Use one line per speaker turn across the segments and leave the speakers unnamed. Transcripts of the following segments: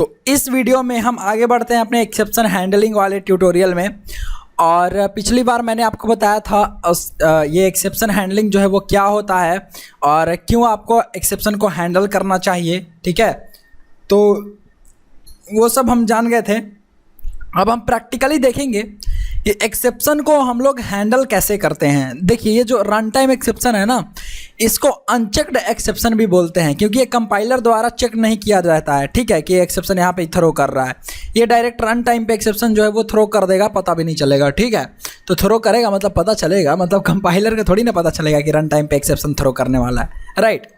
तो इस वीडियो में हम आगे बढ़ते हैं अपने एक्सेप्शन हैंडलिंग वाले ट्यूटोरियल में। और पिछली बार मैंने आपको बताया था ये एक्सेप्शन हैंडलिंग जो है वो क्या होता है और क्यों आपको एक्सेप्शन को हैंडल करना चाहिए। ठीक है, तो वो सब हम जान गए थे। अब हम प्रैक्टिकली देखेंगे कि एक्सेप्शन को हम लोग हैंडल कैसे करते हैं। देखिए, ये जो रन टाइम एक्सेप्शन है ना, इसको अनचेक्ड एक्सेप्शन भी बोलते हैं, क्योंकि ये कंपाइलर द्वारा चेक नहीं किया जाता है। ठीक है, कि एक्सेप्शन यहाँ पे थ्रो कर रहा है, ये डायरेक्ट रन टाइम पे एक्सेप्शन जो है वो थ्रो कर देगा, पता भी नहीं चलेगा। ठीक है, तो थ्रो करेगा मतलब पता चलेगा, मतलब कंपाइलर को थोड़ी ना पता चलेगा कि रन टाइम पे एक्सेप्शन थ्रो करने वाला है, राइट।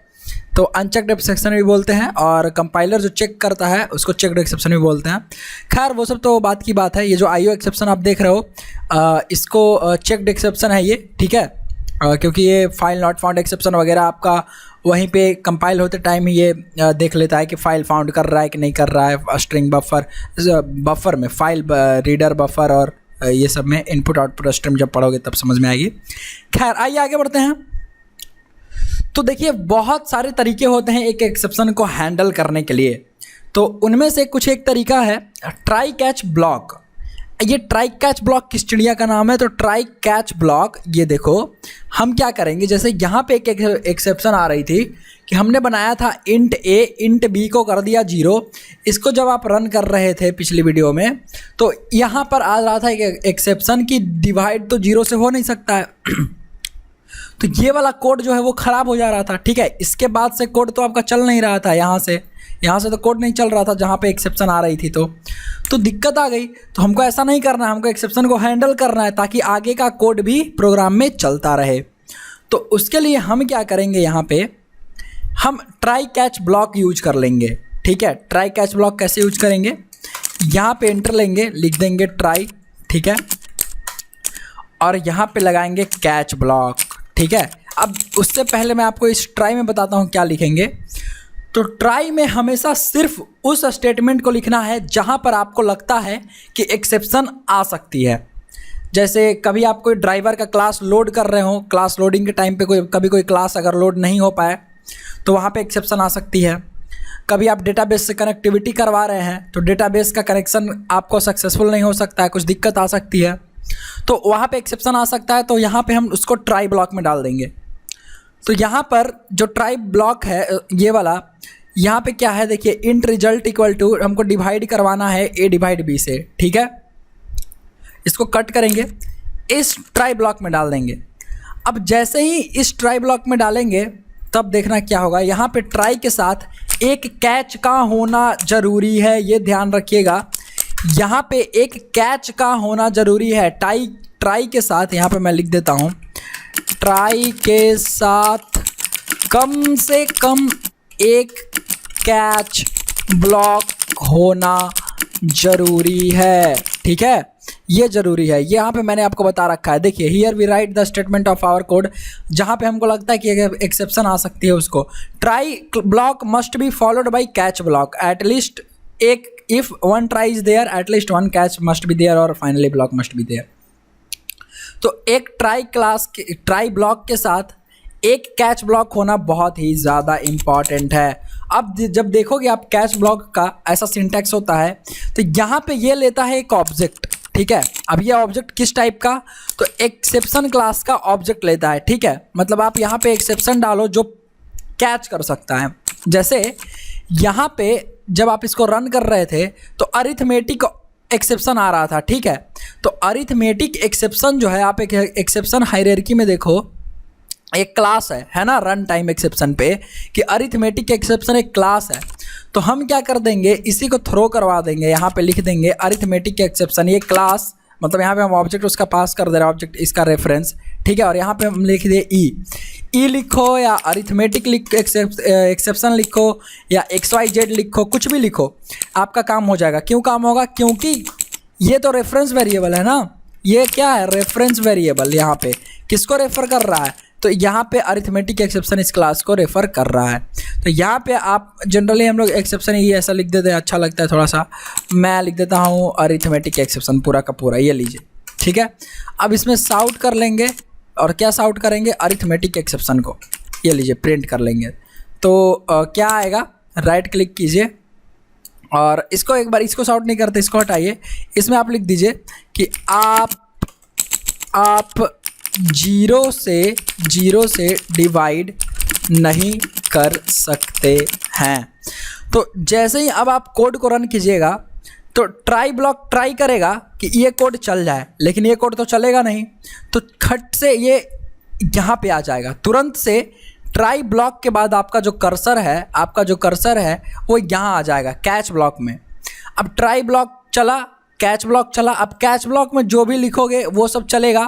तो अनचेक्ड एक्सेप्शन भी बोलते हैं, और कंपाइलर जो चेक करता है उसको चेक्ड एक्सेप्शन भी बोलते हैं। खैर वो सब तो बात की बात है। ये जो IO एक्सेप्शन आप देख रहे हो, इसको चेक्ड एक्सेप्शन है ये। ठीक है, क्योंकि ये फाइल नॉट फाउंड एक्सेप्शन वगैरह आपका वहीं पे कंपाइल होते टाइम ही ये देख लेता है कि फाइल फाउंड कर रहा है कि नहीं कर रहा है। स्ट्रिंग बफर में फाइल रीडर बफर और ये सब में इनपुट आउटपुट स्ट्रीम जब पढ़ोगे तब समझ में आएगी। खैर आइए आगे बढ़ते हैं। तो देखिए, बहुत सारे तरीके होते हैं एक एक्सेप्शन को हैंडल करने के लिए। तो उनमें से कुछ एक तरीका है ट्राई कैच ब्लॉक। ये ट्राई कैच ब्लॉक किस चिड़िया का नाम है? तो ट्राई कैच ब्लॉक, ये देखो हम क्या करेंगे, जैसे यहाँ पे एक एक्सेप्शन आ रही थी कि हमने बनाया था इंट a इंट b को कर दिया 0। इसको जब आप रन कर रहे थे पिछली वीडियो में, तो यहाँ पर आ रहा था एक एक्सेप्शन की डिवाइड तो 0 से हो नहीं सकता है। तो ये वाला कोड जो है वो ख़राब हो जा रहा था। ठीक है, इसके बाद से कोड तो आपका चल नहीं रहा था, यहाँ से तो कोड नहीं चल रहा था जहाँ पे एक्सेप्शन आ रही थी। तो दिक्कत आ गई। तो हमको ऐसा नहीं करना है, हमको एक्सेप्शन को हैंडल करना है ताकि आगे का कोड भी प्रोग्राम में चलता रहे। तो उसके लिए हम क्या करेंगे, यहाँ पे हम ट्राई कैच ब्लॉक यूज कर लेंगे। ठीक है, ट्राई कैच ब्लॉक कैसे यूज करेंगे, यहाँ पे एंटर लेंगे, लिख देंगे ट्राई। ठीक है, और यहाँ पे लगाएंगे कैच ब्लॉक। ठीक है, अब उससे पहले मैं आपको इस ट्राई में बताता हूँ क्या लिखेंगे। तो ट्राई में हमेशा सिर्फ उस स्टेटमेंट को लिखना है जहाँ पर आपको लगता है कि एक्सेप्शन आ सकती है। जैसे कभी आप कोई ड्राइवर का क्लास लोड कर रहे हो, क्लास लोडिंग के टाइम पे कभी कोई क्लास अगर लोड नहीं हो पाए तो वहाँ पे एक्सेप्शन आ सकती है। कभी आप डेटाबेस से कनेक्टिविटी करवा रहे हैं तो डेटाबेस का कनेक्शन आपको सक्सेसफुल नहीं हो सकता है, कुछ दिक्कत आ सकती है, तो वहाँ पे एक्सेप्शन आ सकता है। तो यहाँ पे हम उसको ट्राई ब्लॉक में डाल देंगे। तो यहाँ पर जो ट्राई ब्लॉक है ये वाला, यहाँ पे क्या है देखिए, इंट रिजल्ट इक्वल टू, हमको डिवाइड करवाना है a डिवाइड b से। ठीक है, इसको कट करेंगे, इस ट्राई ब्लॉक में डाल देंगे। अब जैसे ही इस ट्राई ब्लॉक में डालेंगे तब देखना क्या होगा, यहाँ पे ट्राई के साथ एक कैच का होना ज़रूरी है, ये ध्यान रखिएगा। यहाँ पे एक कैच का होना ज़रूरी है। ट्राई के साथ यहाँ पे मैं लिख देता हूँ, ट्राई के साथ कम से कम एक कैच ब्लॉक होना ज़रूरी है। ठीक है, ये ज़रूरी है, ये यहाँ पे मैंने आपको बता रखा है। देखिए, here we write the statement of our code, जहाँ पे हमको लगता है कि एक्सेप्शन आ सकती है उसको। Try block must be followed by catch block, at least एक if one try is there at least one catch must be there और finally block must be there। तो एक ट्राई ब्लॉक के साथ एक कैच ब्लॉक होना बहुत ही ज़्यादा इम्पॉर्टेंट है। अब जब देखोगे आप कैच ब्लॉक का ऐसा सिंटैक्स होता है, तो यहाँ पे ये लेता है एक ऑब्जेक्ट। ठीक है, अब ये ऑब्जेक्ट किस टाइप का, तो एक्सेप्शन क्लास का ऑब्जेक्ट लेता है। ठीक है, मतलब आप यहाँ पे एक्सेप्शन डालो जो कैच कर सकता है। जैसे यहाँ पे जब आप इसको रन कर रहे थे तो अरिथमेटिक एक्सेप्शन आ रहा था। ठीक है, तो अरिथमेटिक एक्सेप्शन जो है, आप एक एक्सेप्शन हायरार्की में देखो, एक क्लास है ना, रन टाइम एक्सेप्शन पे, कि अरिथमेटिक एक्सेप्शन एक क्लास है। तो हम क्या कर देंगे, इसी को थ्रो करवा देंगे, यहाँ पे लिख देंगे अरिथमेटिक एक्सेप्शन, ये क्लास, मतलब यहाँ पे हम ऑब्जेक्ट उसका पास कर दे रहे हैं, ऑब्जेक्ट इसका रेफरेंस। ठीक है, और यहाँ पे हम लिख दिए ई लिखो या अरिथमेटिक एक्सेप्शन लिखो या XYZ लिखो, कुछ भी लिखो, आपका काम हो जाएगा। क्यों काम होगा, क्योंकि ये तो रेफरेंस वेरिएबल है ना, ये क्या है, रेफरेंस वेरिएबल। यहाँ पे किसको रेफर कर रहा है, तो यहाँ पे अरिथमेटिक एक्सेप्शन इस क्लास को रेफर कर रहा है। तो यहाँ पे आप जनरली हम लोग एक्सेप्शन ही ऐसा लिख देते हैं, अच्छा लगता है थोड़ा सा, मैं लिख देता हूँ अरिथमेटिक एक्सेप्शन पूरा का पूरा, ये लीजिए। ठीक है, अब इसमें साउट कर लेंगे, और क्या साउट करेंगे, अरिथमेटिक एक्सेप्शन को, ये लीजिए प्रिंट कर लेंगे। तो क्या आएगा, राइट क्लिक कीजिए, और इसको एक बार इसको सॉर्ट नहीं करते, इसको हटाइए। इसमें आप लिख दीजिए कि आप जीरो से डिवाइड नहीं कर सकते हैं। तो जैसे ही अब आप कोड को रन कीजिएगा तो ट्राई ब्लॉक ट्राई करेगा कि ये कोड चल जाए, लेकिन ये कोड तो चलेगा नहीं। तो खट से ये यहाँ पे आ जाएगा। तुरंत से ट्राई ब्लॉक के बाद आपका जो कर्सर है वो यहाँ आ जाएगा कैच ब्लॉक में। अब ट्राई ब्लॉक चला, कैच ब्लॉक चला। अब कैच ब्लॉक में जो भी लिखोगे वो सब चलेगा।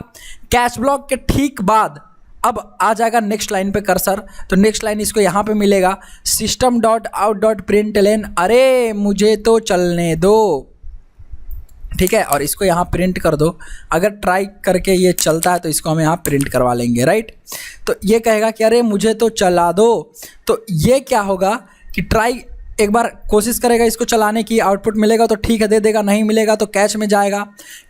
कैच ब्लॉक के ठीक बाद अब आ जाएगा नेक्स्ट लाइन पे कर्सर। तो नेक्स्ट लाइन इसको यहाँ पे मिलेगा system.out.println, अरे मुझे तो चलने दो, ठीक है। और इसको यहाँ प्रिंट कर दो। अगर ट्राई करके ये चलता है तो इसको हम यहाँ प्रिंट करवा लेंगे, राइट। तो ये कहेगा कि अरे मुझे तो चला दो। तो ये क्या होगा कि ट्राई एक बार कोशिश करेगा इसको चलाने की, आउटपुट मिलेगा तो ठीक है दे देगा, नहीं मिलेगा तो कैच में जाएगा।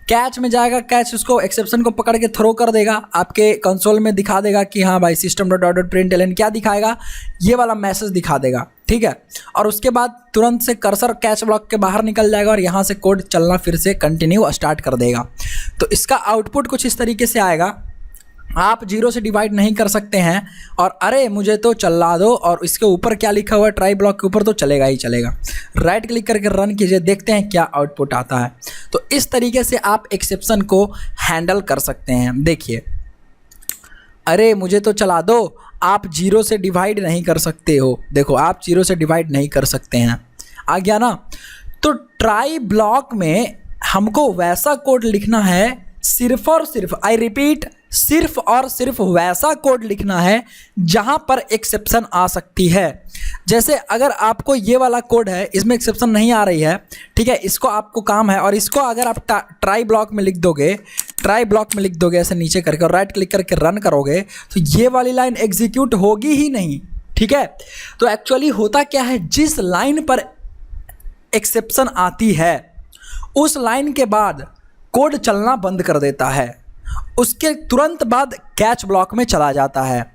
कैच उसको एक्सेप्शन को पकड़ के थ्रो कर देगा, आपके कंसोल में दिखा देगा कि हाँ भाई system.out.println क्या दिखाएगा, ये वाला मैसेज दिखा देगा, ठीक है। और उसके बाद तुरंत से कर्सर कैच ब्लॉक के बाहर निकल जाएगा और यहाँ से कोड चलना फिर से कंटिन्यू स्टार्ट कर देगा। तो इसका आउटपुट कुछ इस तरीके से आएगा, आप जीरो से डिवाइड नहीं कर सकते हैं और अरे मुझे तो चला दो, और इसके ऊपर क्या लिखा हुआ है ट्राई ब्लॉक के ऊपर, तो चलेगा ही चलेगा। राइट क्लिक करके रन कीजिए, देखते हैं क्या आउटपुट आता है। तो इस तरीके से आप एक्सेप्शन को हैंडल कर सकते हैं। देखिए, अरे मुझे तो चला दो, आप जीरो से डिवाइड नहीं कर सकते हो। देखो, आप जीरो से डिवाइड नहीं कर सकते हैं, आ गया ना। तो ट्राई ब्लॉक में हमको वैसा कोड लिखना है, सिर्फ और सिर्फ, आई रिपीट, सिर्फ और सिर्फ वैसा कोड लिखना है जहां पर एक्सेप्शन आ सकती है। जैसे अगर आपको ये वाला कोड है, इसमें एक्सेप्शन नहीं आ रही है, ठीक है, इसको आपको काम है, और इसको अगर आप ट्राई ब्लॉक में लिख दोगे ऐसे नीचे करके और राइट क्लिक करके रन करोगे तो ये वाली लाइन एग्जीक्यूट होगी ही नहीं, ठीक है। तो एक्चुअली होता क्या है, जिस लाइन पर एक्सेप्शन आती है उस लाइन के बाद कोड चलना बंद कर देता है, उसके तुरंत बाद कैच ब्लॉक में चला जाता है।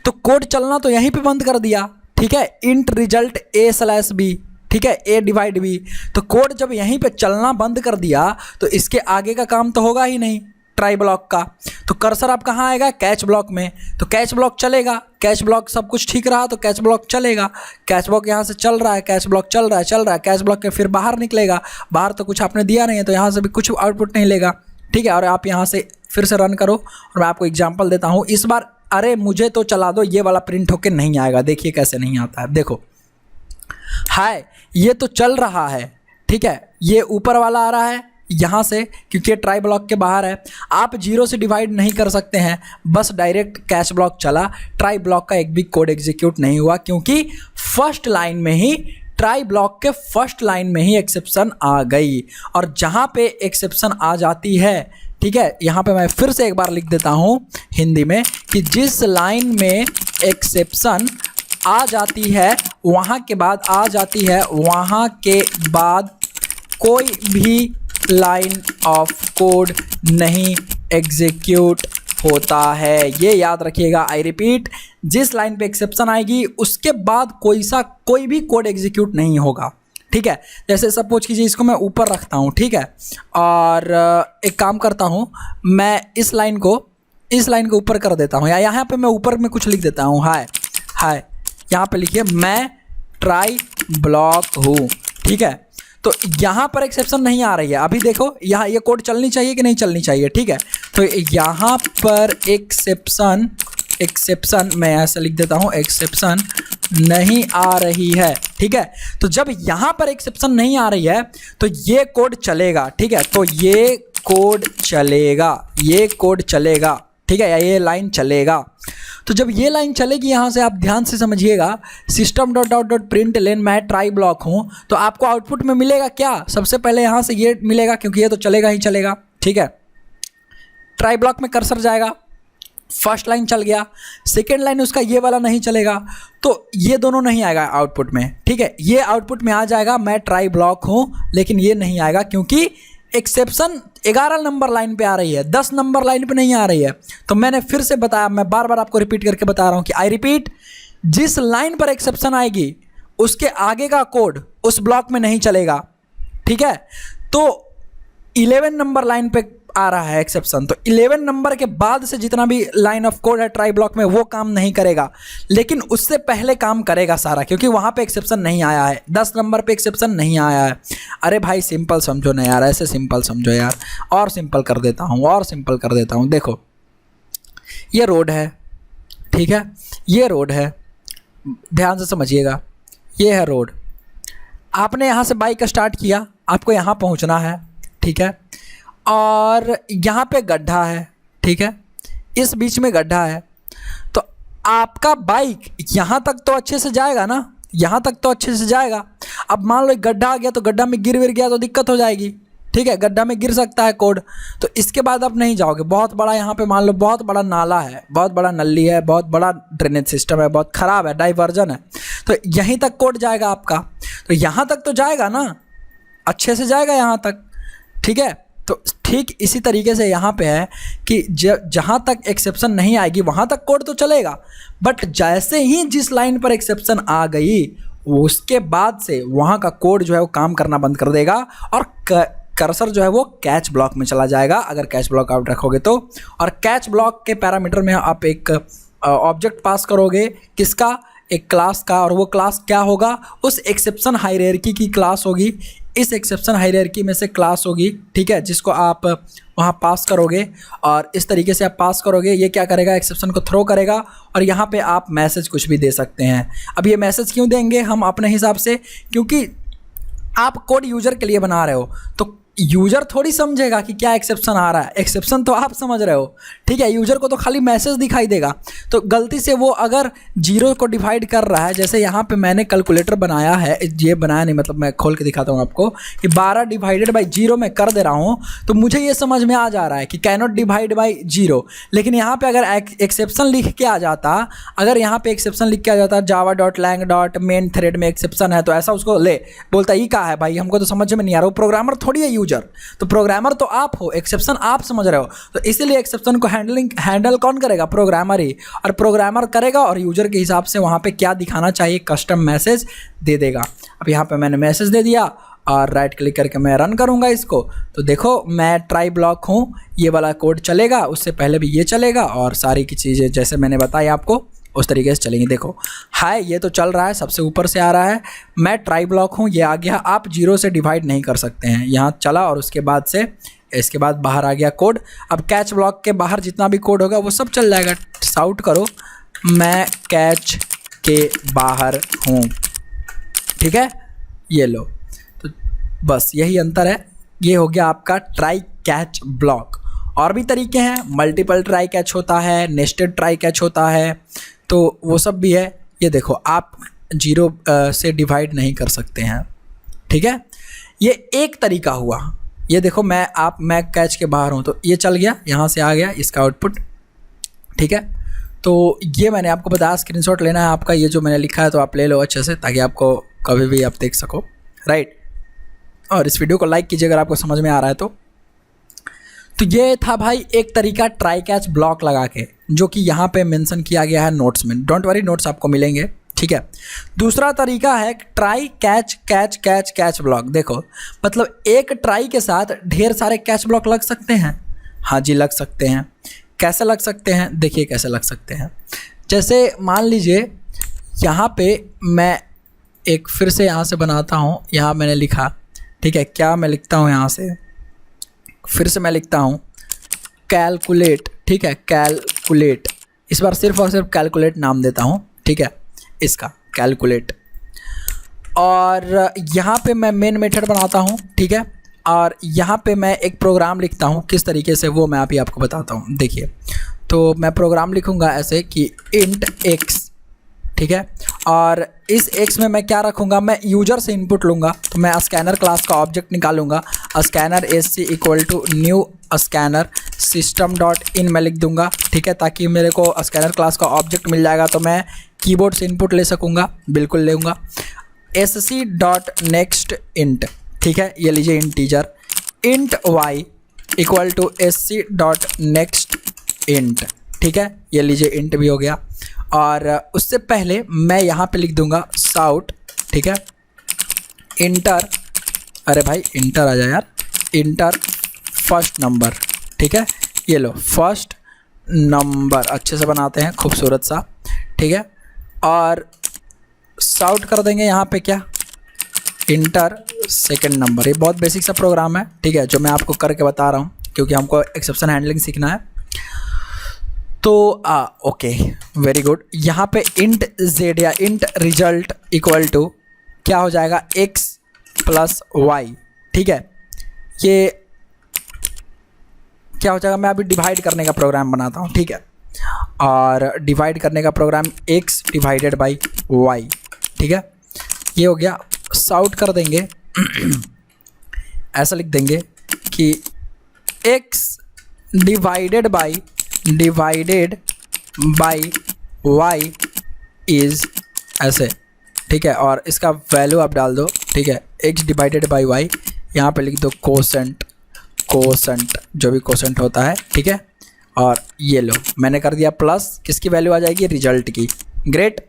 तो कोड चलना तो यहीं पे बंद कर दिया, ठीक है, इंट रिजल्ट a/b, ठीक है, a डिवाइड b। तो कोड जब यहीं पे चलना बंद कर दिया तो इसके आगे का काम तो होगा ही नहीं ट्राई ब्लॉक का। तो कर्सर आप कहाँ आएगा, कैच ब्लॉक में। तो कैच ब्लॉक चलेगा, कैच ब्लॉक सब कुछ ठीक रहा तो कैच ब्लॉक चलेगा। कैच ब्लॉक यहाँ से चल रहा है, कैच ब्लॉक चल रहा है, कैच ब्लॉक के फिर बाहर निकलेगा, बाहर तो कुछ आपने दिया नहीं है तो यहाँ से भी कुछ आउटपुट नहीं लेगा, ठीक है। और आप यहाँ से फिर से रन करो और मैं आपको एग्जांपल देता हूँ। इस बार अरे मुझे तो चला दो ये वाला प्रिंट होके नहीं आएगा, देखिए कैसे नहीं आता है। देखो, हाय ये तो चल रहा है, ठीक है, ये ऊपर वाला आ रहा है यहाँ से क्योंकि ये ट्राई ब्लॉक के बाहर है। आप जीरो से डिवाइड नहीं कर सकते हैं, बस डायरेक्ट कैच ब्लॉक चला, ट्राई ब्लॉक का एक भी कोड एग्जीक्यूट नहीं हुआ क्योंकि फर्स्ट लाइन में ही, ट्राई ब्लॉक के फर्स्ट लाइन में ही एक्सेप्शन आ गई। और जहाँ पे एक्सेप्शन आ जाती है, ठीक है, यहाँ पे मैं फिर से एक बार लिख देता हूँ हिंदी में कि जिस लाइन में एक्सेप्शन आ जाती है वहाँ के बाद कोई भी लाइन ऑफ कोड नहीं एग्जीक्यूट होता है। ये याद रखिएगा, आई रिपीट, जिस लाइन पे एक्सेप्शन आएगी उसके बाद कोई भी कोड एग्जीक्यूट नहीं होगा, ठीक है। जैसे सपोज कीजिए इसको मैं ऊपर रखता हूँ, ठीक है, और एक काम करता हूँ, मैं इस लाइन को ऊपर कर देता हूँ, या यहाँ पे मैं ऊपर में कुछ लिख देता हूँ, हाय यहाँ पे लिखिए मैं ट्राई ब्लॉक हूँ, ठीक है। तो यहाँ पर एक्सेप्शन नहीं आ रही है, अभी देखो यहाँ ये कोड चलनी चाहिए कि नहीं चलनी चाहिए, ठीक है। तो यहाँ पर एक्सेप्शन मैं ऐसा लिख देता हूँ, एक्सेप्शन नहीं आ रही है, ठीक है। तो जब यहाँ पर एक्सेप्शन नहीं आ रही है तो ये कोड चलेगा, ठीक है, तो ये कोड चलेगा, ठीक है, या ये लाइन चलेगा। तो जब ये लाइन चलेगी, यहाँ से आप ध्यान से समझिएगा, system.out.println मैं ट्राई ब्लॉक हूँ, तो आपको आउटपुट में मिलेगा क्या, सबसे पहले यहाँ से ये मिलेगा क्योंकि ये तो चलेगा ही चलेगा, ठीक है। ट्राई ब्लॉक में कर्सर जाएगा, फर्स्ट लाइन चल गया, सेकेंड लाइन उसका ये वाला नहीं चलेगा, तो ये दोनों नहीं आएगा आउटपुट में, ठीक है। ये आउटपुट में आ जाएगा मैं ट्राई ब्लॉक हूँ, लेकिन ये नहीं आएगा क्योंकि एक्सेप्शन 11 नंबर लाइन पे आ रही है, 10 नंबर लाइन पे नहीं आ रही है। तो मैंने फिर से बताया, मैं बार बार आपको रिपीट करके बता रहा हूँ कि आई रिपीट, जिस लाइन पर एक्सेप्शन आएगी उसके आगे का कोड उस ब्लॉक में नहीं चलेगा, ठीक है। तो 11 नंबर लाइन पे आ रहा है एक्सेप्शन, तो 11 नंबर के बाद से जितना भी लाइन ऑफ कोड है ट्राई ब्लॉक में वो काम नहीं करेगा, लेकिन उससे पहले काम करेगा सारा, क्योंकि वहाँ पे एक्सेप्शन नहीं आया है, 10 नंबर पे एक्सेप्शन नहीं आया है। अरे भाई सिंपल समझो ना यार, ऐसे सिंपल समझो यार, और सिंपल कर देता हूँ, देखो ये रोड है, ठीक है, ये रोड है, ध्यान से समझिएगा, ये है रोड। आपने यहाँ से बाइक स्टार्ट किया, आपको यहाँ पहुँचना है, ठीक है, और यहाँ पे गड्ढा है, ठीक है, इस बीच में गड्ढा है, तो आपका बाइक यहाँ तक तो अच्छे से जाएगा ना, यहाँ तक तो अच्छे से जाएगा। अब मान लो गड्ढा आ गया तो गड्ढा में गिर गया तो दिक्कत हो जाएगी, ठीक है, गड्ढा में गिर सकता है कोड, तो इसके बाद आप नहीं जाओगे। बहुत बड़ा यहाँ पे मान लो बहुत बड़ा नाला है, बहुत बड़ा नली है, बहुत बड़ा ड्रेनेज सिस्टम है, बहुत ख़राब है, डाइवर्जन है, तो यहीं तक कोड जाएगा आपका, तो यहाँ तक तो जाएगा ना, अच्छे से जाएगा यहाँ तक, ठीक है। तो ठीक इसी तरीके से यहाँ पे है कि जहाँ तक एक्सेप्शन नहीं आएगी वहाँ तक कोड तो चलेगा, बट जैसे ही जिस लाइन पर एक्सेप्शन आ गई उसके बाद से वहाँ का कोड जो है वो काम करना बंद कर देगा और कर्सर जो है वो कैच ब्लॉक में चला जाएगा, अगर कैच ब्लॉक आप रखोगे तो। और कैच ब्लॉक के पैरामीटर में आप एक ऑब्जेक्ट पास करोगे, किसका, एक क्लास का, और वो क्लास क्या होगा, उस एक्सेप्शन हायरार्की की क्लास होगी, इस एक्सेप्शन हायरार्की में से क्लास होगी, ठीक है, जिसको आप वहाँ पास करोगे, और इस तरीके से आप पास करोगे, ये क्या करेगा, एक्सेप्शन को थ्रो करेगा, और यहाँ पे आप मैसेज कुछ भी दे सकते हैं। अब ये मैसेज क्यों देंगे हम अपने हिसाब से, क्योंकि आप कोड यूजर के लिए बना रहे हो, तो यूजर थोड़ी समझेगा कि क्या एक्सेप्शन आ रहा है, एक्सेप्शन तो आप समझ रहे हो, ठीक है, यूजर को तो खाली मैसेज दिखाई देगा। तो गलती से वो अगर 0 को डिवाइड कर रहा है, जैसे यहाँ पे मैंने कैलकुलेटर बनाया है, ये बनाया नहीं, मतलब मैं खोल के दिखाता हूँ आपको कि 12 डिवाइडेड बाई 0 में कर दे रहा हूँ, तो मुझे ये समझ में आ जा रहा है कि कैनॉट डिवाइड बाई 0, लेकिन यहाँ पर अगर एक्सेप्शन लिख के आ जाता, अगर यहाँ पर एक्सेप्शन लिख के आ जाता java.lang.main थ्रेड में एक्सेप्शन है, तो ऐसा उसको ले बोलता ही कहा है भाई, हमको तो समझ में नहीं आ रहा, वो प्रोग्रामर थोड़ी है यूजर, तो प्रोग्रामर तो आप हो, एक्सेप्शन आप समझ रहे हो, तो इसीलिए एक्सेप्शन को हैंडल कौन करेगा, प्रोग्रामर ही, और प्रोग्रामर करेगा और यूजर के हिसाब से वहाँ पे क्या दिखाना चाहिए कस्टम मैसेज दे देगा। अब यहाँ पे मैंने मैसेज दे दिया और राइट क्लिक करके मैं रन करूँगा इसको, तो देखो मैं ट्राई ब्लॉक हूँ, ये वाला कोड चलेगा, उससे पहले भी ये चलेगा, और सारी की चीज़ें जैसे मैंने बताई आपको उस तरीके से चलेंगी। देखो हाय, ये तो चल रहा है, सबसे ऊपर से आ रहा है, मैं ट्राई ब्लॉक हूँ, ये आ गया, आप 0 से डिवाइड नहीं कर सकते हैं, यहाँ चला और उसके बाद से इसके बाद बाहर आ गया कोड। अब कैच ब्लॉक के बाहर जितना भी कोड होगा वो सब चल जाएगा। शाउट करो, मैं कैच के बाहर हूँ, ठीक है, ये लो, तो बस यही अंतर है। ये हो गया आपका ट्राई कैच ब्लॉक। और भी तरीके हैं, मल्टीपल ट्राई कैच होता है, नेस्टेड ट्राई कैच होता है, तो वो सब भी है। ये देखो आप 0 से डिवाइड नहीं कर सकते हैं, ठीक है, ये एक तरीका हुआ। ये देखो मैं कैच के बाहर हूँ, तो ये चल गया, यहाँ से आ गया इसका आउटपुट, ठीक है। तो ये मैंने आपको बताया, स्क्रीनशॉट लेना है आपका, ये जो मैंने लिखा है तो आप ले लो अच्छे से, ताकि आपको कभी भी आप देख सको, राइट। और इस वीडियो को लाइक कीजिए अगर आपको समझ में आ रहा है तो ये था भाई एक तरीका ट्राई कैच ब्लॉक लगा के, जो कि यहाँ पे मेंशन किया गया है नोट्स में। डोंट वरी, नोट्स आपको मिलेंगे, ठीक है। दूसरा तरीका है try catch catch catch catch block. देखो मतलब एक ट्राई के साथ ढेर सारे कैच ब्लॉक लग सकते हैं। हाँ जी, लग सकते हैं। कैसे लग सकते हैं, देखिए कैसे लग सकते हैं। जैसे मान लीजिए यहाँ पे मैं एक फिर से यहाँ से बनाता हूँ, यहाँ मैंने लिखा, ठीक है, क्या मैं लिखता हूँ, यहाँ से फिर से मैं लिखता हूँ कैलकुलेट, ठीक है, कैलकुलेट। इस बार सिर्फ और सिर्फ कैलकुलेट नाम देता हूँ, ठीक है, इसका कैलकुलेट। और यहाँ पे मैं मेन मेथड बनाता हूँ, ठीक है, और यहाँ पे मैं एक प्रोग्राम लिखता हूँ, किस तरीके से वो मैं अभी आपको बताता हूँ। देखिए, तो मैं प्रोग्राम लिखूँगा ऐसे कि इंट x, ठीक है, और इस x में मैं क्या रखूँगा, मैं यूजर से इनपुट लूँगा, तो मैं स्कैनर क्लास का ऑब्जेक्ट निकालूंगा, scanner sc equal to new scanner system dot in मैं लिख दूंगा, ठीक है, ताकि मेरे को स्कैनर क्लास का ऑब्जेक्ट मिल जाएगा, तो मैं कीबोर्ड से इनपुट ले सकूँगा, बिल्कुल लूँगा। sc डॉट नेक्स्ट इंट, ठीक है, ये लीजिए integer, int y equal to sc dot next int, ठीक है, ये लीजिए इंट भी हो गया। और उससे पहले मैं यहाँ पे लिख दूंगा शाउट, ठीक है। इंटर, अरे भाई इंटर आ जाए यार, इंटर फर्स्ट नंबर, ठीक है। ये लो फर्स्ट नंबर अच्छे से बनाते हैं, खूबसूरत सा, ठीक है। और साउट कर देंगे यहाँ पे क्या, इंटर सेकंड नंबर। ये बहुत बेसिक सा प्रोग्राम है, ठीक है, जो मैं आपको करके बता रहा हूँ क्योंकि हमको एक्सेप्शन हैंडलिंग सीखना है। तो ओके वेरी गुड। यहाँ पे इंट जेड या इंट रिजल्ट इक्वल टू क्या हो जाएगा, x प्लस वाई, ठीक है। ये क्या हो जाएगा, मैं अभी डिवाइड करने का प्रोग्राम बनाता हूँ, ठीक है। और डिवाइड करने का program x divided by y, ठीक है। ये हो गया, साउट कर देंगे ऐसा लिख देंगे कि x divided by y is ऐसे, ठीक है। और इसका वैल्यू आप डाल दो, ठीक है, x डिवाइडेड बाई y, यहाँ पे लिख दो कोसेंट जो भी कोसेंट होता है, ठीक है। और ये लो मैंने कर दिया प्लस, किसकी वैल्यू आ जाएगी, रिजल्ट की। ग्रेट,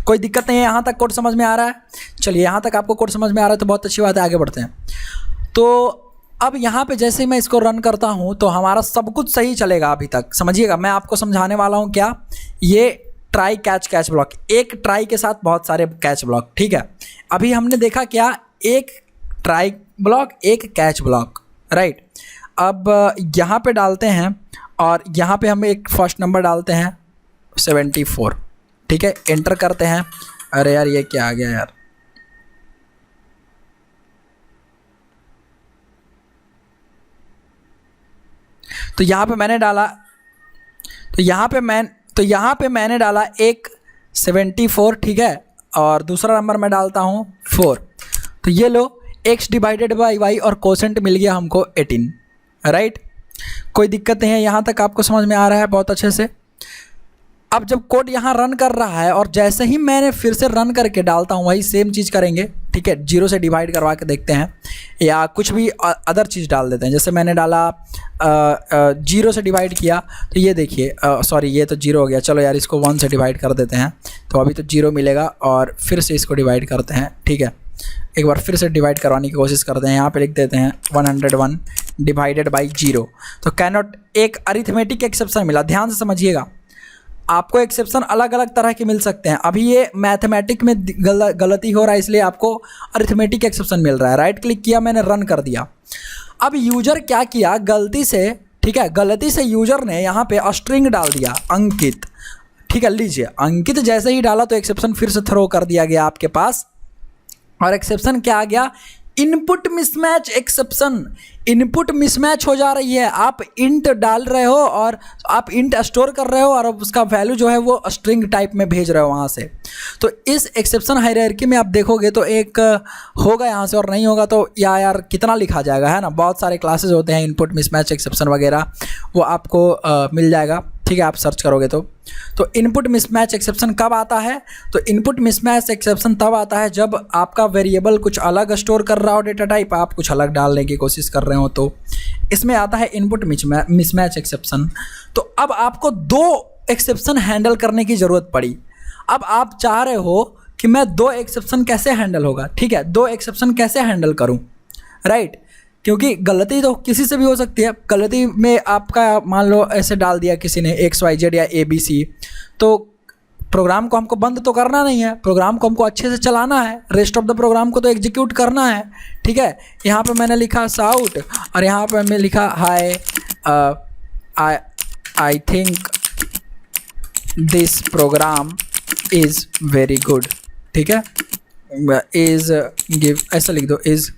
कोई दिक्कत नहीं है, यहाँ तक कोड समझ में आ रहा है। चलिए यहाँ तक आपको कोड समझ में आ रहा है तो बहुत अच्छी बात है, आगे बढ़ते हैं। तो अब यहाँ पे जैसे ही मैं इसको रन करता हूँ तो हमारा सब कुछ सही चलेगा अभी तक, समझिएगा। मैं आपको समझाने वाला हूँ क्या, ये ट्राई कैच ब्लॉक, एक ट्राई के साथ बहुत सारे कैच ब्लॉक, ठीक है। अभी हमने देखा क्या, एक ट्राई ब्लॉक एक कैच ब्लॉक, राइट। अब यहाँ पे डालते हैं और यहाँ पे हम एक फर्स्ट नंबर डालते हैं 74, ठीक है। एंटर करते हैं, अरे यार ये क्या आ गया यार, तो यहाँ पे मैंने डाला, तो यहाँ पे मैंने डाला एक 74, ठीक है। और दूसरा नंबर मैं डालता हूँ 4, तो ये लो x डिवाइडेड बाई y और कोसेंट मिल गया हमको 18, राइट। कोई दिक्कत नहीं है, यहाँ तक आपको समझ में आ रहा है बहुत अच्छे से। अब जब कोड यहाँ रन कर रहा है और जैसे ही मैंने फिर से रन करके डालता हूँ, वही सेम चीज़ करेंगे, ठीक है। 0 से डिवाइड करवा के देखते हैं या कुछ भी अदर चीज़ डाल देते हैं। जैसे मैंने डाला 0 से डिवाइड किया तो ये देखिए, सॉरी ये तो 0 हो गया, चलो यार इसको 1 से डिवाइड कर देते हैं, तो अभी तो 0 मिलेगा। और फिर से इसको डिवाइड करते हैं, ठीक है। एक बार फिर से डिवाइड करवाने की कोशिश करते हैं, यहाँ पे लिख देते हैं 101 डिवाइडेड बाई 0, तो कैनॉट, एक अरिथमेटिक एक्सेप्शन मिला। ध्यान से समझिएगा, आपको एक्सेप्शन अलग अलग तरह के मिल सकते हैं। अभी ये मैथमेटिक में गलती हो रहा है, इसलिए आपको अरिथमेटिक एक्सेप्शन मिल रहा है। राइट क्लिक किया मैंने, रन कर दिया। अब यूजर क्या किया, गलती से, ठीक है, गलती से यूजर ने यहाँ पे स्ट्रिंग डाल दिया अंकित, ठीक है। लीजिए अंकित जैसे ही डाला तो एक्सेप्शन फिर से थ्रो कर दिया गया आपके पास। और एक्सेप्शन क्या आ गया, input mismatch exception. Input mismatch हो जा रही है, आप इंट डाल रहे हो और आप इंट स्टोर कर रहे हो और अब उसका वैल्यू जो है वो स्ट्रिंग टाइप में भेज रहे हो वहाँ से। तो इस एक्सेप्शन हायरार्की में आप देखोगे तो एक होगा यहाँ से और नहीं होगा तो यार कितना लिखा जाएगा, है ना। बहुत सारे क्लासेस होते हैं इनपुट मिसमैच एक्सेप्शन वगैरह, वो आपको मिल जाएगा, ठीक है, आप सर्च करोगे तो इनपुट मिसमैच एक्सेप्शन कब आता है, तो इनपुट मिसमैच एक्सेप्शन तब आता है जब आपका वेरिएबल कुछ अलग स्टोर कर रहा हो डेटा टाइप, आप कुछ अलग डालने की कोशिश कर रहे हो, तो इसमें आता है इनपुट मिसमैच एक्सेप्शन। तो अब आपको 2 एक्सेप्शन हैंडल करने की ज़रूरत पड़ी। अब आप चाह रहे हो कि मैं 2 एक्सेप्शन कैसे हैंडल होगा, ठीक है, 2 एक्सेप्शन कैसे हैंडल करूँ, राइट। क्योंकि गलती तो किसी से भी हो सकती है। गलती में आपका मान लो ऐसे डाल दिया किसी ने XYZ या ABC, तो प्रोग्राम को हमको बंद तो करना नहीं है, प्रोग्राम को हमको अच्छे से चलाना है, रेस्ट ऑफ द प्रोग्राम को तो एग्जीक्यूट करना है, ठीक है। यहाँ पे मैंने लिखा साउट और यहाँ पे मैंने लिखा hi I think this program is very good, ठीक है। इज़ गिव, ऐसा लिख दो, is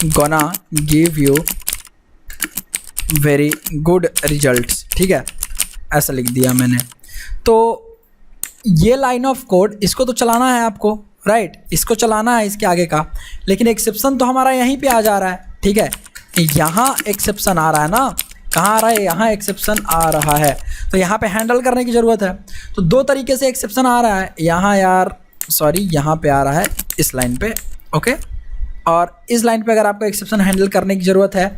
gonna give you very good results, ठीक है, ऐसा लिख दिया मैंने। तो ये लाइन ऑफ कोड, इसको तो चलाना है आपको, राइट, इसको चलाना है इसके आगे का, लेकिन एक्सेप्शन तो हमारा यहीं पे आ जा रहा है, ठीक है। यहाँ एक्सेप्शन आ रहा है ना, कहाँ आ रहा है, यहाँ एक्सेप्शन आ रहा है, तो यहाँ पे हैंडल करने की ज़रूरत है। तो 2 तरीके से एक्सेप्शन आ रहा है, यहाँ यार सॉरी यहाँ पे आ रहा है इस लाइन पे, ओके। और इस लाइन पे अगर आपको एक्सेप्शन हैंडल करने की ज़रूरत है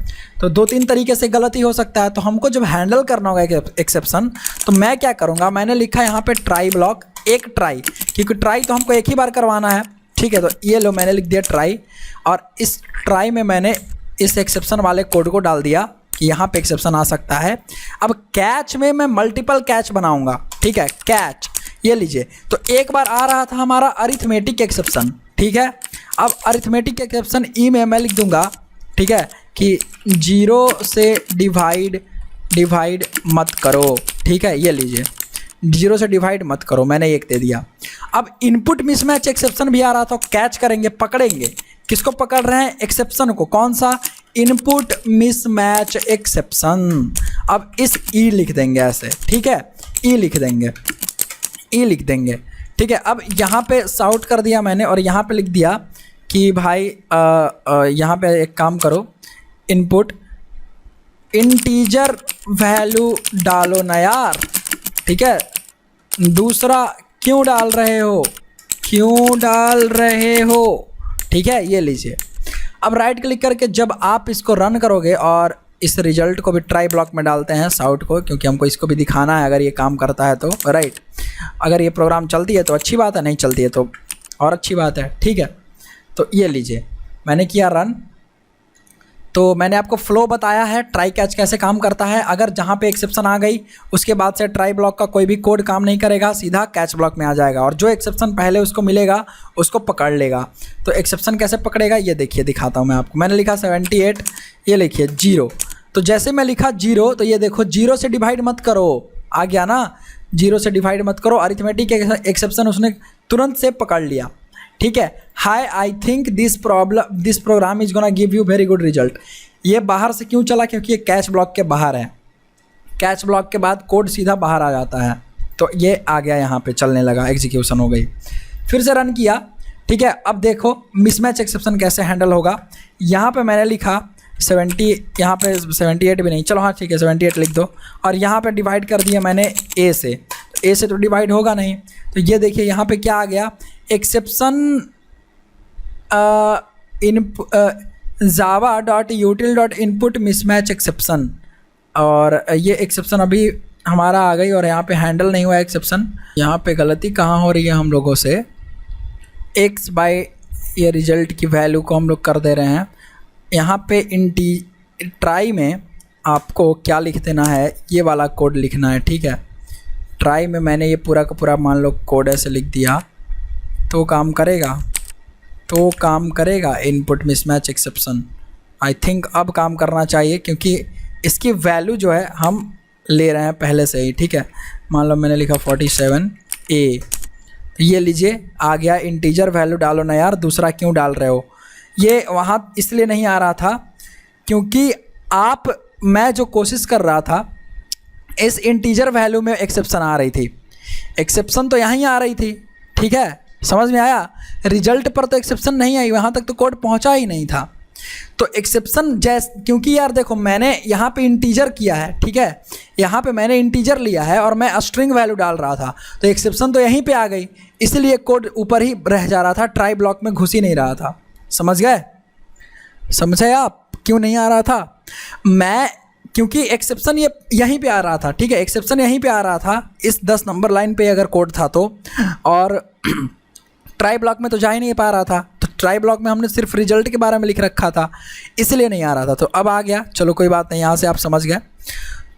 तो 2-3 तरीके से गलती हो सकता है। तो हमको जब हैंडल करना होगा एक्सेप्शन, तो मैं क्या करूँगा, मैंने लिखा यहाँ पे ट्राई ब्लॉक, एक ट्राई, क्योंकि ट्राई तो हमको एक ही बार करवाना है, ठीक है। तो ये लो मैंने लिख दिया ट्राई, और इस ट्राई में मैंने इस एक्सेप्शन वाले कोड को डाल दिया कि यहाँ पे एक्सेप्शन आ सकता है। अब कैच में मैं मल्टीपल कैच बनाऊंगा, ठीक है, कैच ये लीजिए। तो एक बार आ रहा था हमारा अरिथमेटिक एक्सेप्शन, ठीक है। अब अरिथमेटिक एक्सेप्शन ई में मैं लिख दूंगा, ठीक है, कि 0 से डिवाइड मत करो, ठीक है, ये लीजिए 0 से डिवाइड मत करो, मैंने एक दे दिया। अब इनपुट मिसमैच एक्सेप्शन भी आ रहा था, कैच करेंगे, पकड़ेंगे। किसको पकड़ रहे हैं? एक्सेप्शन को। कौन सा? Input mismatch exception. अब इस ई लिख देंगे ऐसे, ठीक है, ई लिख देंगे, ठीक है। अब यहाँ पे साउट कर दिया मैंने, और यहाँ पे लिख दिया कि भाई यहाँ पे एक काम करो, इनपुट इंटीजर वैल्यू डालो ना यार, ठीक है। दूसरा क्यों डाल रहे हो, ठीक है, ये लीजिए। अब राइट क्लिक करके जब आप इसको रन करोगे, और इस रिजल्ट को भी ट्राई ब्लॉक में डालते हैं साउट को, क्योंकि हमको इसको भी दिखाना है अगर ये काम करता है तो, राइट। अगर ये प्रोग्राम चलती है तो अच्छी बात है, नहीं चलती है तो और अच्छी बात है, ठीक है। तो ये लीजिए मैंने किया रन। तो मैंने आपको फ्लो बताया है ट्राई कैच कैसे काम करता है। अगर जहाँ पे एक्सेप्शन आ गई उसके बाद से ट्राई ब्लॉक का कोई भी कोड काम नहीं करेगा, सीधा कैच ब्लॉक में आ जाएगा, और जो एक्सेप्शन पहले उसको मिलेगा उसको पकड़ लेगा। तो एक्सेप्शन कैसे पकड़ेगा ये देखिए, दिखाता हूँ मैं आपको। मैंने लिखा 78, ये लिखिए 0। तो जैसे मैं लिखा 0 तो ये देखो 0 से डिवाइड मत करो, आ गया ना, 0 से डिवाइड मत करो। अरिथमेटिक एक्सेप्शन उसने तुरंत से पकड़ लिया, ठीक है। Hi I think this program is gonna give you very good result. ये बाहर से क्यों चला? क्योंकि ये कैच ब्लॉक के बाहर है। कैच ब्लॉक के बाद कोड सीधा बाहर आ जाता है। तो ये आ गया, यहाँ पे चलने लगा, एग्जीक्यूशन हो गई। फिर से रन किया, ठीक है। अब देखो मिसमैच एक्सेप्शन कैसे हैंडल होगा। यहाँ पे मैंने लिखा 70, यहाँ पे 78 भी नहीं, चलो हाँ ठीक है 78 लिख दो, और यहाँ पे डिवाइड कर दिया मैंने ए से। ए से तो डिवाइड होगा नहीं, तो ये देखिए यहाँ पे क्या आ गया, एक्सेप्शन java.util.input mismatch एक्सेप्शन। और ये एक्सेप्शन अभी हमारा आ गई, और यहाँ पे हैंडल नहीं हुआ एक्सेप्शन। यहाँ पे गलती कहाँ हो रही है हम लोगों से, x बाय ये रिजल्ट की वैल्यू को हम लोग कर दे रहे हैं। यहाँ पे ट्राई में आपको क्या लिख देना है, ये वाला कोड लिखना है, ठीक है। ट्राई में मैंने ये पूरा का पूरा मान लो कोड ऐसे लिख दिया तो काम करेगा input mismatch exception. I think अब काम करना चाहिए, क्योंकि इसकी वैल्यू जो है हम ले रहे हैं पहले से ही, ठीक है। मान लो मैंने लिखा 47A, ये लीजिए आ गया। इंटीजर वैल्यू डालो ना यार, दूसरा क्यों डाल रहे हो? ये वहाँ इसलिए नहीं आ रहा था क्योंकि मैं जो कोशिश कर रहा था, इस इंटीजर वैल्यू में एक्सेप्शन आ रही थी। एक्सेप्शन तो यहाँ ही आ रही थी, ठीक है, समझ में आया। रिजल्ट पर तो एक्सेप्शन नहीं आई, वहाँ तक तो कोड पहुँचा ही नहीं था। तो एक्सेप्शन क्योंकि यार देखो मैंने यहाँ पे इंटीजर किया है, ठीक है, यहाँ पे मैंने इंटीजर लिया है और मैं स्ट्रिंग वैल्यू डाल रहा था, तो एक्सेप्शन तो यहीं पे आ गई, इसलिए कोड ऊपर ही रह जा रहा था, ट्राई ब्लॉक में घुस ही नहीं रहा था। समझ गए? समझे आप क्यों नहीं आ रहा था? क्योंकि एक्सेप्शन ये यहीं पे आ रहा था, ठीक है, एक्सेप्शन यहीं पे आ रहा था, इस 10 नंबर लाइन पे अगर कोड था तो, और ट्राई ब्लॉक में तो जा ही नहीं पा रहा था। तो ट्राई ब्लॉक में हमने सिर्फ रिजल्ट के बारे में लिख रखा था, इसलिए नहीं आ रहा था। तो अब आ गया, चलो कोई बात नहीं, यहाँ से आप समझ गए।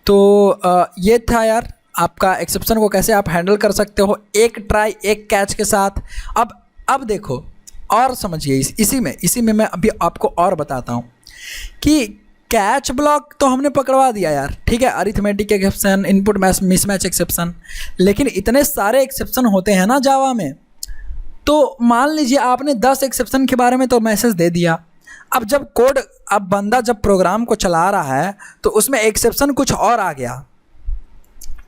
तो ये था यार आपका एक्सेप्शन को कैसे आप हैंडल कर सकते हो एक ट्राई एक कैच के साथ। अब देखो और समझिए, इसी में मैं अभी आपको और बताता हूँ कि कैच ब्लॉक तो हमने पकड़वा दिया यार, ठीक है, arithmetic exception, input mismatch exception, लेकिन इतने सारे एक्सेप्शन होते हैं ना जावा में। तो मान लीजिए आपने 10 एक्सेप्शन के बारे में तो मैसेज दे दिया, अब बंदा जब प्रोग्राम को चला रहा है तो उसमें एक्सेप्शन कुछ और आ गया,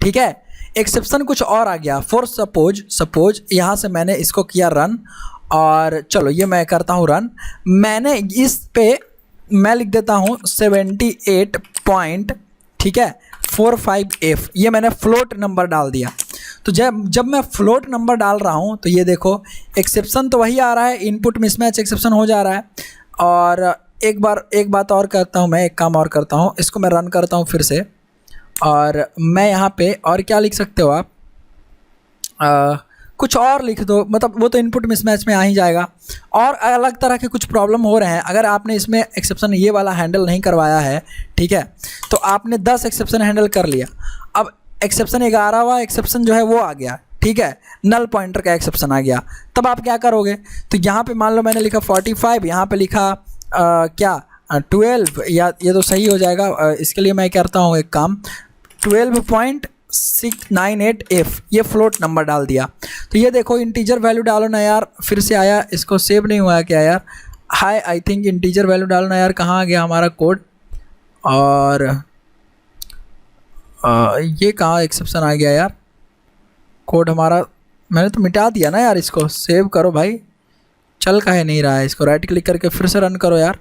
ठीक है, एक्सेप्शन कुछ और आ गया। फॉर सपोज यहाँ से मैंने इसको किया रन, और चलो ये मैं करता हूँ रन। मैंने इस पे मैं लिख देता हूँ 78 पॉइंट, ठीक है, 45F, ये मैंने फ्लोट नंबर डाल दिया। तो जब मैं फ्लोट नंबर डाल रहा हूँ तो ये देखो एक्सेप्शन तो वही आ रहा है, इनपुट मिसमैच एक्सेप्शन हो जा रहा है। और एक बात और करता हूँ, मैं एक काम और करता हूँ, इसको मैं रन करता हूँ फिर से, और मैं यहाँ पे और क्या लिख सकते हो आप, कुछ और लिख दो, मतलब वो तो इनपुट मिसमैच में आ ही जाएगा। और अलग तरह के कुछ प्रॉब्लम हो रहे हैं, अगर आपने इसमें एक्सेप्शन ये वाला हैंडल नहीं करवाया है, ठीक है, तो आपने 10 एक्सेप्शन हैंडल कर लिया, अब एक्सेप्शन 11वां एक्सेप्शन जो है वो आ गया, ठीक है, नल पॉइंटर का एक्सेप्शन आ गया, तब आप क्या करोगे? तो यहाँ पे मान लो मैंने लिखा 45, यहाँ पे लिखा क्या 12, या ये तो सही हो जाएगा। इसके लिए मैं करता हूँ एक काम, 12.698F ये फ्लोट नंबर डाल दिया। तो ये देखो इंटीजर वैल्यू डालो ना यार, फिर से आया, इसको सेव नहीं हुआ क्या यार? हाय, आई थिंक इंटीजर वैल्यू डालो ना यार, कहाँ आ गया हमारा कोड? और ये कहाँ एक्सेप्शन आ गया यार? कोड हमारा मैंने तो मिटा दिया ना यार, इसको सेव करो भाई, चल काहे नहीं रहा है? इसको राइट क्लिक करके फिर से रन करो यार।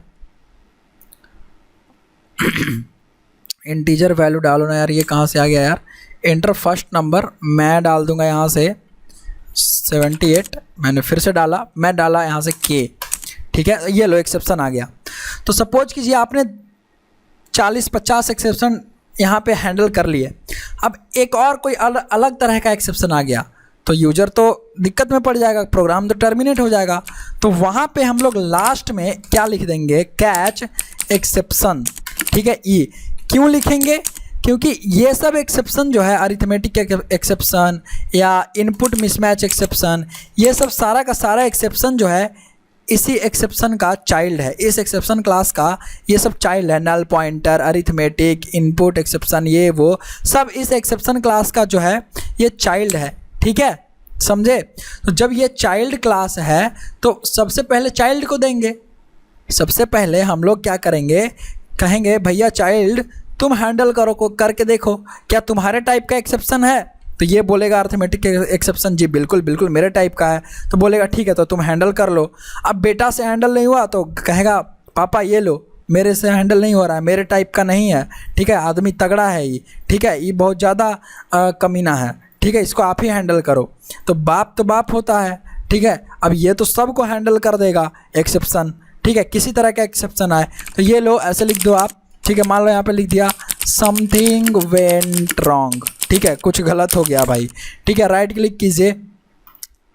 इंटीजर वैल्यू डालो ना यार, ये कहाँ से आ गया यार? एंटर फर्स्ट नंबर, मैं डाल दूंगा यहाँ से 78, मैंने फिर से डाला, मैं डाला यहाँ से K, ठीक है, ये लो एक्सेप्शन आ गया। तो सपोज कीजिए आपने 40-50 एक्सेप्शन यहाँ पे हैंडल कर लिए, अब एक और कोई अलग तरह का एक्सेप्शन आ गया तो यूजर तो दिक्कत में पड़ जाएगा, प्रोग्राम तो टर्मिनेट हो जाएगा। तो वहाँ पे हम लोग लास्ट में क्या लिख देंगे? कैच एक्सेप्शन, ठीक है, ई। क्यों लिखेंगे? क्योंकि ये सब एक्सेप्शन जो है, अरिथमेटिक एक्सेप्शन या इनपुट मिसमैच एक्सेप्शन, ये सब सारा का सारा एक्सेप्शन जो है इसी एक्सेप्शन का चाइल्ड है, इस एक्सेप्शन क्लास का ये सब चाइल्ड है। Null pointer, arithmetic, input exception, ये वो सब इस एक्सेप्शन क्लास का जो है ये चाइल्ड है, ठीक है, समझे? तो जब ये चाइल्ड क्लास है तो सबसे पहले चाइल्ड को देंगे। सबसे पहले हम लोग क्या करेंगे? कहेंगे भैया चाइल्ड तुम हैंडल करो, को करके देखो क्या तुम्हारे टाइप का एक्सेप्शन है। तो ये बोलेगा अरिथमेटिक एक्सेप्शन, जी बिल्कुल बिल्कुल मेरे टाइप का है। तो बोलेगा ठीक है, तो तुम हैंडल कर लो। अब बेटा से हैंडल नहीं हुआ तो कहेगा पापा ये लो, मेरे से हैंडल नहीं हो रहा है, मेरे टाइप का नहीं है, ठीक है, आदमी तगड़ा है ये, ठीक है, ये बहुत ज़्यादा कमीना है, ठीक है, इसको आप ही हैंडल करो। तो बाप होता है, ठीक है। अब ये तो सबको हैंडल कर देगा एक्सेप्शन, ठीक है, किसी तरह का एक्सेप्शन आए तो ये लो ऐसे लिख दो आप, ठीक है। मान लो यहाँ पे लिख दिया समथिंग वेंट रॉन्ग, ठीक है, कुछ गलत हो गया भाई, ठीक है। राइट क्लिक कीजिए,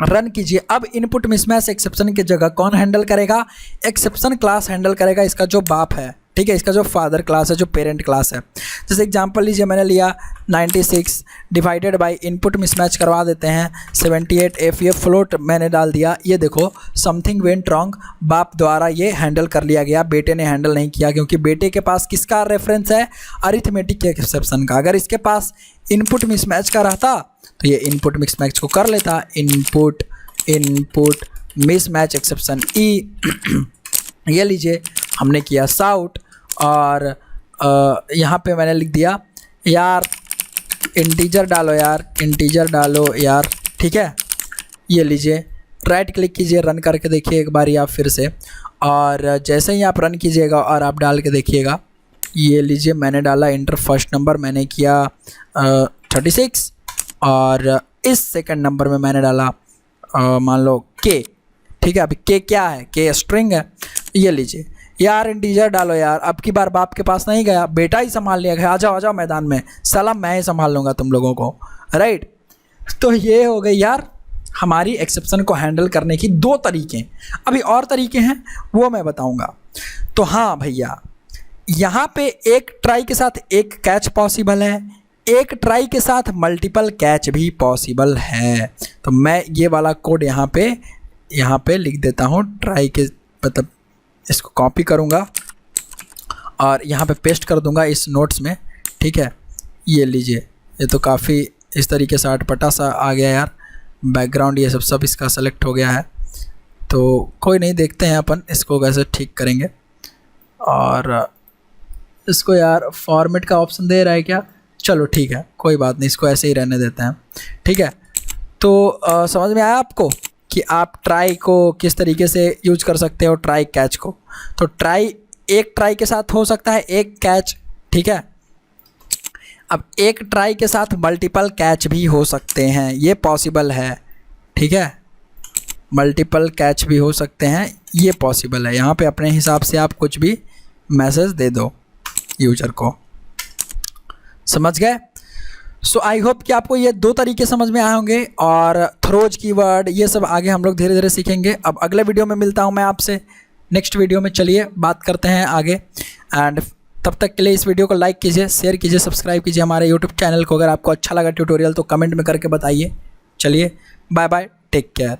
रन कीजिए। अब इनपुट मिसमैच एक्सेप्शन की जगह कौन हैंडल करेगा? एक्सेप्शन क्लास हैंडल करेगा, इसका जो बाप है, ठीक है, इसका जो फादर क्लास है, जो पेरेंट क्लास है। जैसे एग्जांपल लीजिए, मैंने लिया 96 डिवाइडेड बाय इनपुट मिसमैच करवा देते हैं 78F, ये फ्लोट मैंने डाल दिया। ये देखो समथिंग वेंट रॉन्ग, बाप द्वारा ये हैंडल कर लिया गया, बेटे ने हैंडल नहीं किया, क्योंकि बेटे के पास किसका रेफरेंस है? अरिथमेटिक के एक्सेप्शन का। अगर इसके पास इनपुट मिसमैच का रहता तो ये इनपुट मिसमैच को कर लेता, इनपुट मिसमैच एक्सेप्शन ई। ये लीजिए हमने किया साउट, और यहाँ पे मैंने लिख दिया यार इंटीजर डालो यार, इंटीजर डालो यार, ठीक है। ये लीजिए, राइट क्लिक कीजिए, रन करके देखिए एक बार आप फिर से, और जैसे ही आप रन कीजिएगा और आप डाल के देखिएगा, ये लीजिए मैंने डाला इंटर फर्स्ट नंबर, मैंने किया 36, और इस सेकंड नंबर में मैंने डाला मान लो के, ठीक है। अभी के क्या है? के स्ट्रिंग है। ये लीजिए यार इंटीजर डालो यार, अब की बार बाप के पास नहीं गया, बेटा ही संभाल लिया गया, आ जाओ मैदान में, सलाम मैं ही संभाल लूँगा तुम लोगों को, राइट। तो ये हो गई यार हमारी एक्सेप्शन को हैंडल करने की 2 तरीके। अभी और तरीके हैं वो मैं बताऊँगा। तो हाँ भैया, यहाँ पे एक ट्राई के साथ एक कैच पॉसिबल है, एक ट्राई के साथ मल्टीपल कैच भी पॉसिबल है। तो मैं ये वाला कोड यहाँ पे लिख देता हूँ, ट्राई के मतलब इसको कॉपी करूँगा और यहाँ पे पेस्ट कर दूँगा इस नोट्स में, ठीक है। ये लीजिए, ये तो काफ़ी इस तरीके से अटपटा सा आ गया यार, बैकग्राउंड ये सब इसका सेलेक्ट हो गया है। तो कोई नहीं, देखते हैं अपन इसको कैसे ठीक करेंगे। और इसको यार फॉर्मेट का ऑप्शन दे रहा है क्या? चलो ठीक है, कोई बात नहीं, इसको ऐसे ही रहने देते हैं, ठीक है। तो समझ में आया आपको कि आप ट्राई को किस तरीके से यूज कर सकते हो, ट्राई कैच को। तो ट्राई एक ट्राई के साथ हो सकता है एक कैच, ठीक है। अब एक ट्राई के साथ मल्टीपल कैच भी हो सकते हैं, ये पॉसिबल है, ठीक है। मल्टीपल कैच भी हो सकते हैं, ये पॉसिबल है। यहाँ पे अपने हिसाब से आप कुछ भी मैसेज दे दो यूजर को, समझ गए। सो आई होप कि आपको ये 2 तरीके समझ में आए होंगे और थ्रोज कीवर्ड ये सब आगे हम लोग धीरे धीरे सीखेंगे। अब अगले वीडियो में मिलता हूँ मैं आपसे नेक्स्ट वीडियो में। चलिए बात करते हैं आगे, एंड तब तक के लिए इस वीडियो को लाइक कीजिए, शेयर कीजिए, सब्सक्राइब कीजिए हमारे यूट्यूब चैनल को। अगर आपको अच्छा लगा ट्यूटोरियल तो कमेंट में करके बताइए। चलिए बाय बाय, टेक केयर।